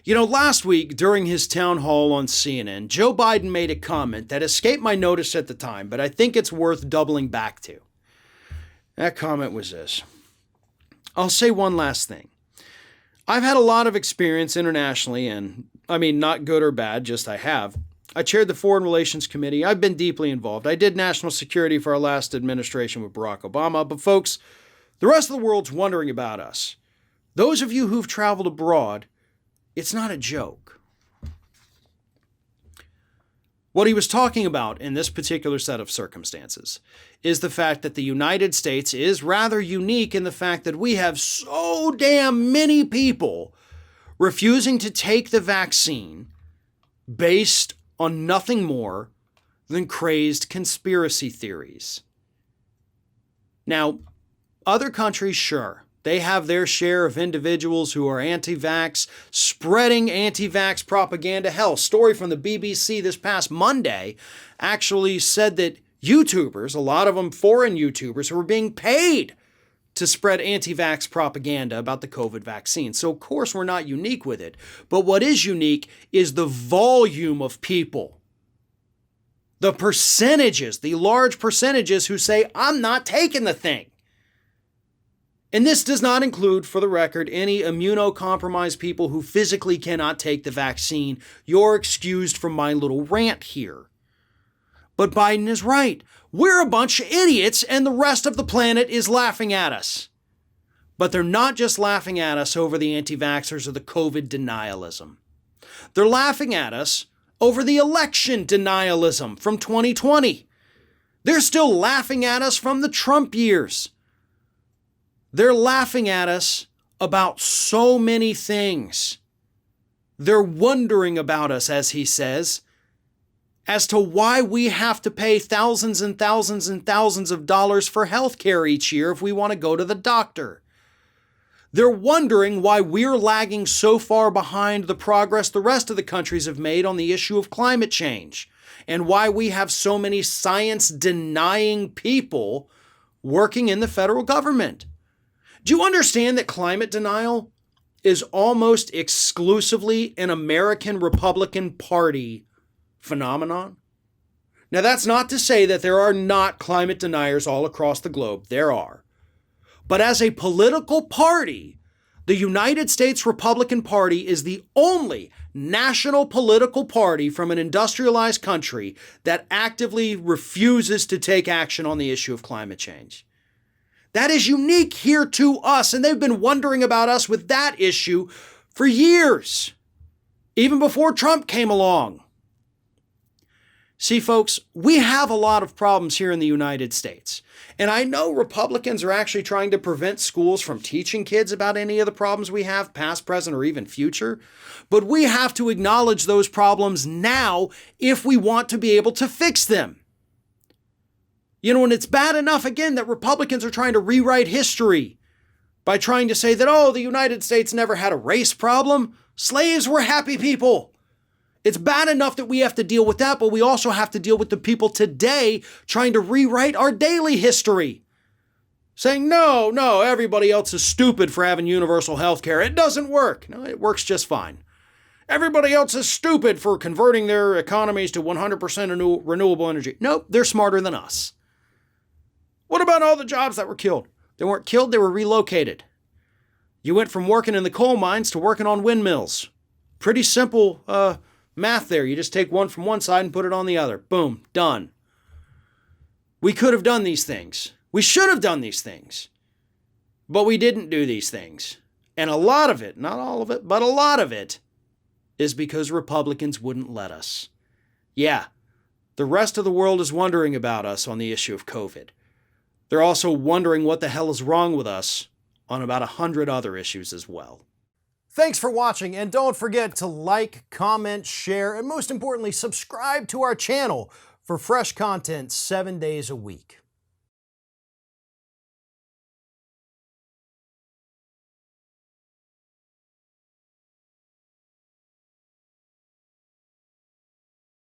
Last week during his town hall on CNN, Joe Biden made a comment that escaped my notice at the time, but I think it's worth doubling back to. That comment was this. I'll say one last thing. I've had a lot of experience internationally, and I mean, not good or bad, just I have. I chaired the Foreign Relations Committee. I've been deeply involved. I did national security for our last administration with Barack Obama. But folks, the rest of the world's wondering about us. Those of you who've traveled abroad, it's not a joke. What he was talking about in this particular set of circumstances is the fact that the United States is rather unique in the fact that we have so damn many people refusing to take the vaccine based on nothing more than crazed conspiracy theories. Now, other countries, sure, they have their share of individuals who are anti-vax, spreading anti-vax propaganda. Hell, story from the BBC this past Monday actually said that YouTubers, a lot of them foreign YouTubers, who were being paid to spread anti-vax propaganda about the COVID vaccine. So of course we're not unique with it. But what is unique is the volume of people. The percentages, the large percentages who say, I'm not taking the thing. And this does not include, for the record, any immunocompromised people who physically cannot take the vaccine. You're excused from my little rant here. But Biden is right. We're a bunch of idiots and the rest of the planet is laughing at us. But they're not just laughing at us over the anti-vaxxers or the COVID denialism. They're laughing at us over the election denialism from 2020. They're still laughing at us from the Trump years. They're laughing at us about so many things. They're wondering about us, as he says, as to why we have to pay thousands and thousands and thousands of dollars for health care each year if we want to go to the doctor. They're wondering why we're lagging so far behind the progress the rest of the countries have made on the issue of climate change, and why we have so many science-denying people working in the federal government. Do you understand that climate denial is almost exclusively an American Republican Party phenomenon? Now, that's not to say that there are not climate deniers all across the globe. There are. But as a political party, the United States Republican Party is the only national political party from an industrialized country that actively refuses to take action on the issue of climate change. That is unique here to us, and they've been wondering about us with that issue for years, even before Trump came along. See, folks, we have a lot of problems here in the United States. And I know Republicans are actually trying to prevent schools from teaching kids about any of the problems we have, past, present, or even future. But we have to acknowledge those problems now if we want to be able to fix them. And it's bad enough, again, that Republicans are trying to rewrite history by trying to say that, the United States never had a race problem. Slaves were happy people. It's bad enough that we have to deal with that, but we also have to deal with the people today trying to rewrite our daily history. Saying, no, everybody else is stupid for having universal health care. It doesn't work. No, it works just fine. Everybody else is stupid for converting their economies to 100% renewable energy. Nope, they're smarter than us. What about all the jobs that were killed? They weren't killed, they were relocated. You went from working in the coal mines to working on windmills. Pretty simple math there. You just take one from one side and put it on the other. Boom, done. We could have done these things. We should have done these things. But we didn't do these things. And a lot of it, not all of it, but a lot of it, is because Republicans wouldn't let us. Yeah, the rest of the world is wondering about us on the issue of COVID. They're also wondering what the hell is wrong with us on about 100 other issues as well. Thanks for watching, and don't forget to like, comment, share, and most importantly, subscribe to our channel for fresh content 7 days a week.